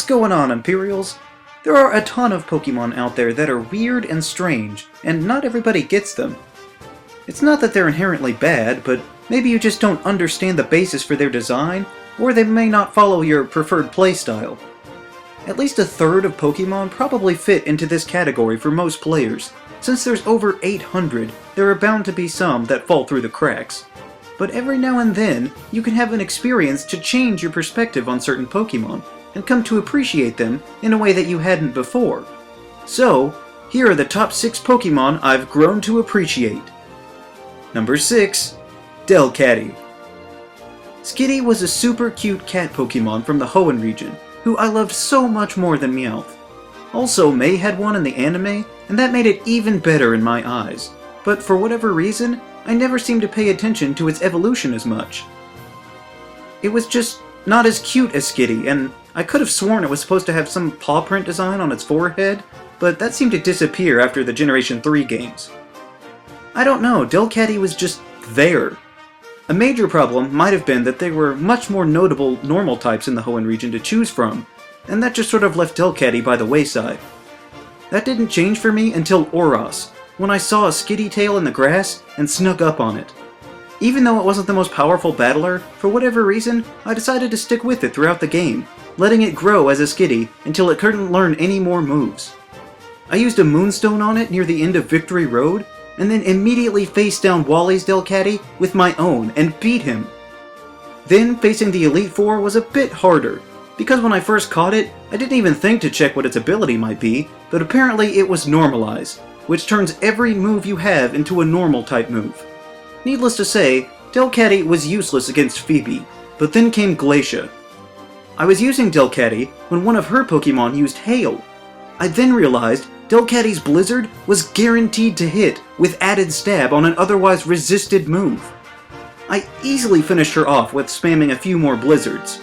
What's going on, Imperials? There are a ton of Pokemon out there that are weird and strange, and not everybody gets them. It's not that they're inherently bad, but maybe you just don't understand the basis for their design, or they may not follow your preferred playstyle. At least a third of Pokemon probably fit into this category for most players. Since there's over 800, there are bound to be some that fall through the cracks. But every now and then, you can have an experience to change your perspective on certain Pokemon, and come to appreciate them in a way that you hadn't before. So, here are the top 6 Pokemon I've grown to appreciate. Number 6. Delcatty. Skitty was a super cute cat Pokemon from the Hoenn region, who I loved so much more than Meowth. Also, May had one in the anime, and that made it even better in my eyes. But for whatever reason, I never seemed to pay attention to its evolution as much. It was just not as cute as Skitty, and I could have sworn it was supposed to have some paw print design on its forehead, but that seemed to disappear after the Generation 3 games. I don't know, Delcatty was just there. A major problem might have been that there were much more notable normal types in the Hoenn region to choose from, and that just sort of left Delcatty by the wayside. That didn't change for me until Oros, when I saw a Skitty tail in the grass and snuck up on it. Even though it wasn't the most powerful battler, for whatever reason, I decided to stick with it throughout the game, letting it grow as a Skitty until it couldn't learn any more moves. I used a Moonstone on it near the end of Victory Road, and then immediately faced down Wally's Delcatty with my own and beat him. Then facing the Elite Four was a bit harder, because when I first caught it, I didn't even think to check what its ability might be, but apparently it was Normalize, which turns every move you have into a normal type move. Needless to say, Delcatty was useless against Phoebe, but then came Glacia. I was using Delcatty when one of her Pokemon used Hail. I then realized Delcatty's Blizzard was guaranteed to hit with added stab on an otherwise resisted move. I easily finished her off with spamming a few more Blizzards.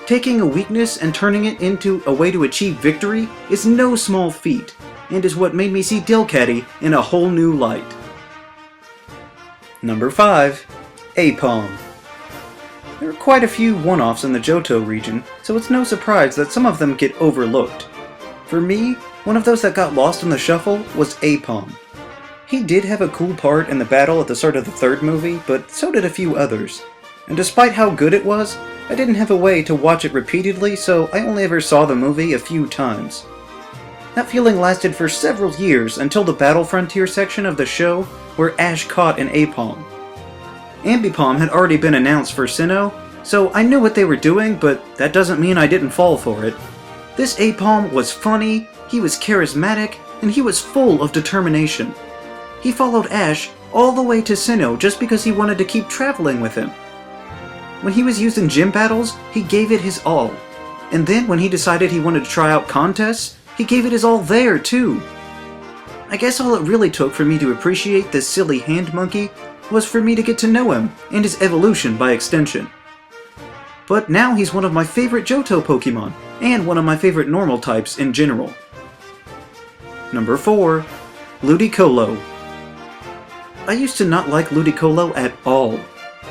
Taking a weakness and turning it into a way to achieve victory is no small feat, and is what made me see Delcatty in a whole new light. Number 5. Aipom. There are quite a few one-offs in the Johto region, so it's no surprise that some of them get overlooked. For me, one of those that got lost in the shuffle was Aipom. He did have a cool part in the battle at the start of the 3rd movie, but so did a few others. And despite how good it was, I didn't have a way to watch it repeatedly, so I only ever saw the movie a few times. That feeling lasted for several years until the Battle Frontier section of the show, where Ash caught an Aipom. Ambipom had already been announced for Sinnoh, so I knew what they were doing, but that doesn't mean I didn't fall for it. This Aipom was funny, he was charismatic, and he was full of determination. He followed Ash all the way to Sinnoh just because he wanted to keep traveling with him. When he was used in gym battles, he gave it his all. And then when he decided he wanted to try out contests, he gave it his all there too. I guess all it really took for me to appreciate this silly hand monkey was for me to get to know him, and his evolution by extension. But now he's one of my favorite Johto Pokemon, and one of my favorite normal types in general. Number 4. Ludicolo. I used to not like Ludicolo at all.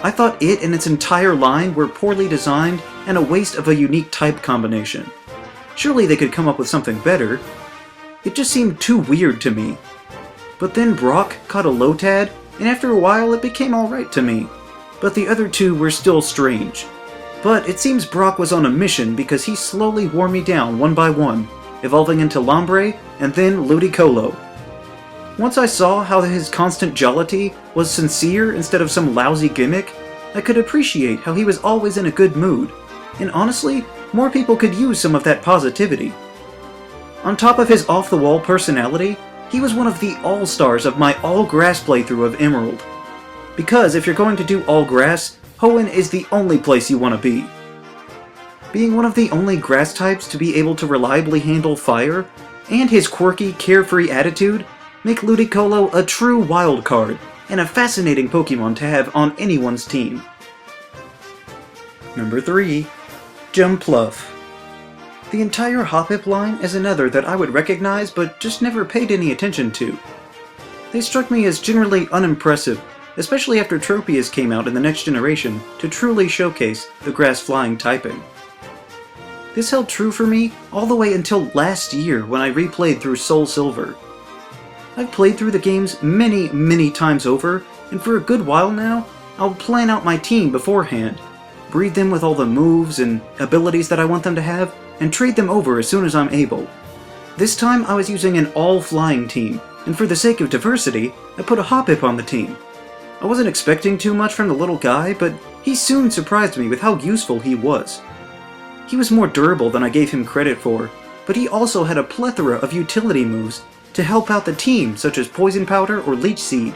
I thought it and its entire line were poorly designed and a waste of a unique type combination. Surely they could come up with something better. It just seemed too weird to me. But then Brock caught a Lotad, and after a while it became alright to me. But the other two were still strange. But it seems Brock was on a mission because he slowly wore me down one by one, evolving into Lombre and then Ludicolo. Once I saw how his constant jollity was sincere instead of some lousy gimmick, I could appreciate how he was always in a good mood, and honestly, more people could use some of that positivity. On top of his off-the-wall personality, he was one of the all-stars of my all-grass playthrough of Emerald. Because if you're going to do all-grass, Hoenn is the only place you want to be. Being one of the only grass types to be able to reliably handle fire, and his quirky, carefree attitude, make Ludicolo a true wild card, and a fascinating Pokemon to have on anyone's team. Number 3. Jumpluff. The entire Hoppip line is another that I would recognize but just never paid any attention to. They struck me as generally unimpressive, especially after Tropius came out in the next generation to truly showcase the grass-flying typing. This held true for me all the way until last year when I replayed through Soul Silver. I've played through the games many times over, and for a good while now, I'll plan out my team beforehand, breed them with all the moves and abilities that I want them to have, and trade them over as soon as I'm able. This time I was using an all-flying team, and for the sake of diversity, I put a Hoppip on the team. I wasn't expecting too much from the little guy, but he soon surprised me with how useful he was. He was more durable than I gave him credit for, but he also had a plethora of utility moves to help out the team, such as Poison Powder or Leech Seed.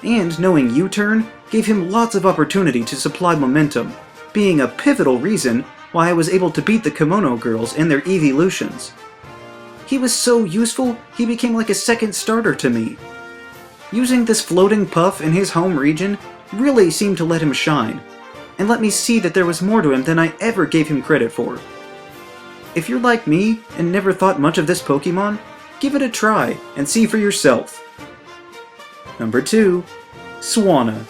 And knowing U-Turn gave him lots of opportunity to supply momentum, being a pivotal reason why I was able to beat the Kimono Girls in their evolutions. He was so useful, he became like a second starter to me. Using this floating puff in his home region really seemed to let him shine, and let me see that there was more to him than I ever gave him credit for. If you're like me and never thought much of this Pokemon, give it a try and see for yourself. Number 2. Swana.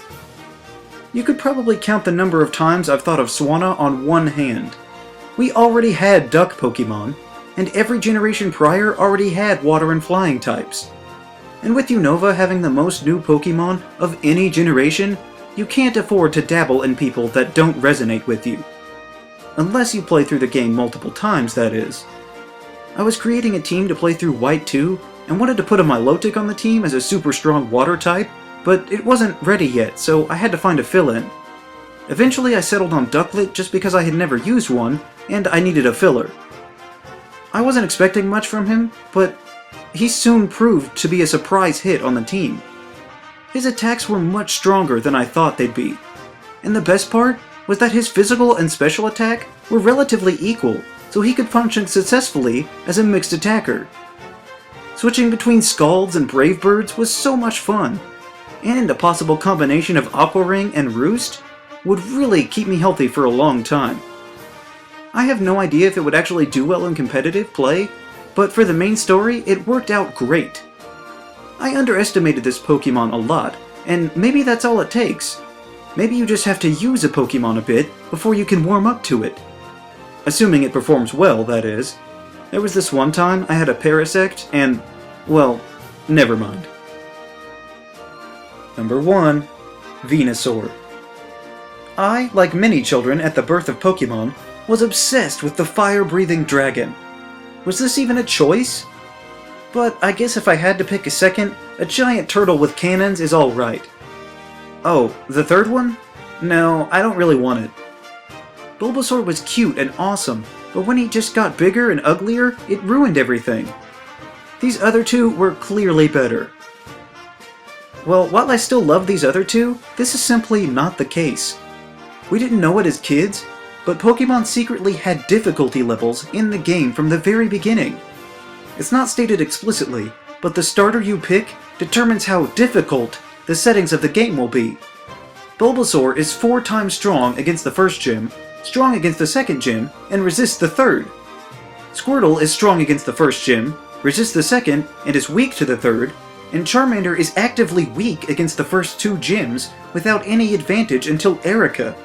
You could probably count the number of times I've thought of Swana on one hand. We already had duck Pokemon, and every generation prior already had water and flying types. And with Unova having the most new Pokemon of any generation, you can't afford to dabble in people that don't resonate with you. Unless you play through the game multiple times, that is. I was creating a team to play through White 2, and wanted to put a Milotic on the team as a super strong water type, but it wasn't ready yet, so I had to find a fill-in. Eventually I settled on Ducklet just because I had never used one, and I needed a filler. I wasn't expecting much from him, but he soon proved to be a surprise hit on the team. His attacks were much stronger than I thought they'd be, and the best part was that his physical and special attack were relatively equal, so he could function successfully as a mixed attacker. Switching between Scalds and Brave Birds was so much fun, and a possible combination of Aqua Ring and Roost would really keep me healthy for a long time. I have no idea if it would actually do well in competitive play, but for the main story, it worked out great. I underestimated this Pokemon a lot, and maybe that's all it takes. Maybe you just have to use a Pokemon a bit before you can warm up to it. Assuming it performs well, that is. There was this one time I had a Parasect, and, well, never mind. Number 1. Venusaur. I, like many children at the birth of Pokemon, was obsessed with the fire-breathing dragon. Was this even a choice? But I guess if I had to pick a second, a giant turtle with cannons is alright. Oh, the third one? No, I don't really want it. Bulbasaur was cute and awesome, but when he just got bigger and uglier, it ruined everything. These other two were clearly better. Well, while I still love these other two, this is simply not the case. We didn't know it as kids, but Pokemon secretly had difficulty levels in the game from the very beginning. It's not stated explicitly, but the starter you pick determines how difficult the settings of the game will be. Bulbasaur is 4 times strong against the first gym, strong against the second gym, and resists the third. Squirtle is strong against the first gym, resists the second, and is weak to the third, and Charmander is actively weak against the first 2 gyms without any advantage until Erica.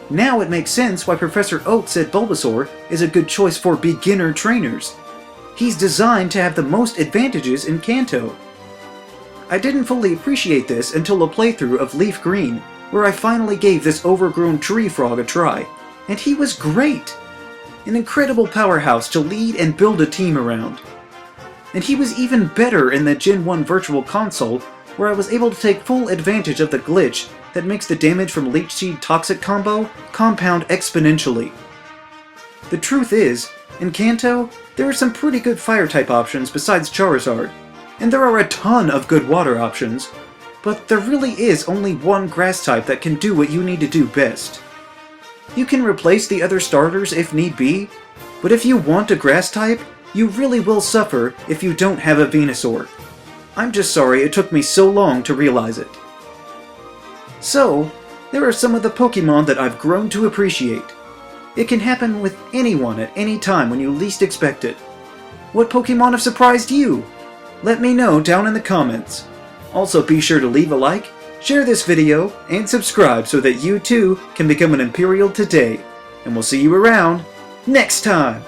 Now it makes sense why Professor Oak said Bulbasaur is a good choice for beginner trainers. He's designed to have the most advantages in Kanto. I didn't fully appreciate this until a playthrough of Leaf Green, where I finally gave this overgrown tree frog a try, and he was great! An incredible powerhouse to lead and build a team around. And he was even better in the Gen 1 Virtual Console, where I was able to take full advantage of the glitch that makes the damage from Leech Seed Toxic combo compound exponentially. The truth is, in Kanto, there are some pretty good fire-type options besides Charizard, and there are a ton of good water options, but there really is only one grass type that can do what you need to do best. You can replace the other starters if need be, but if you want a grass type, you really will suffer if you don't have a Venusaur. I'm just sorry it took me so long to realize it. So, there are some of the Pokemon that I've grown to appreciate. It can happen with anyone at any time when you least expect it. What Pokemon have surprised you? Let me know down in the comments. Also be sure to leave a like, share this video, and subscribe so that you too can become an Imperial today. And we'll see you around. Next time!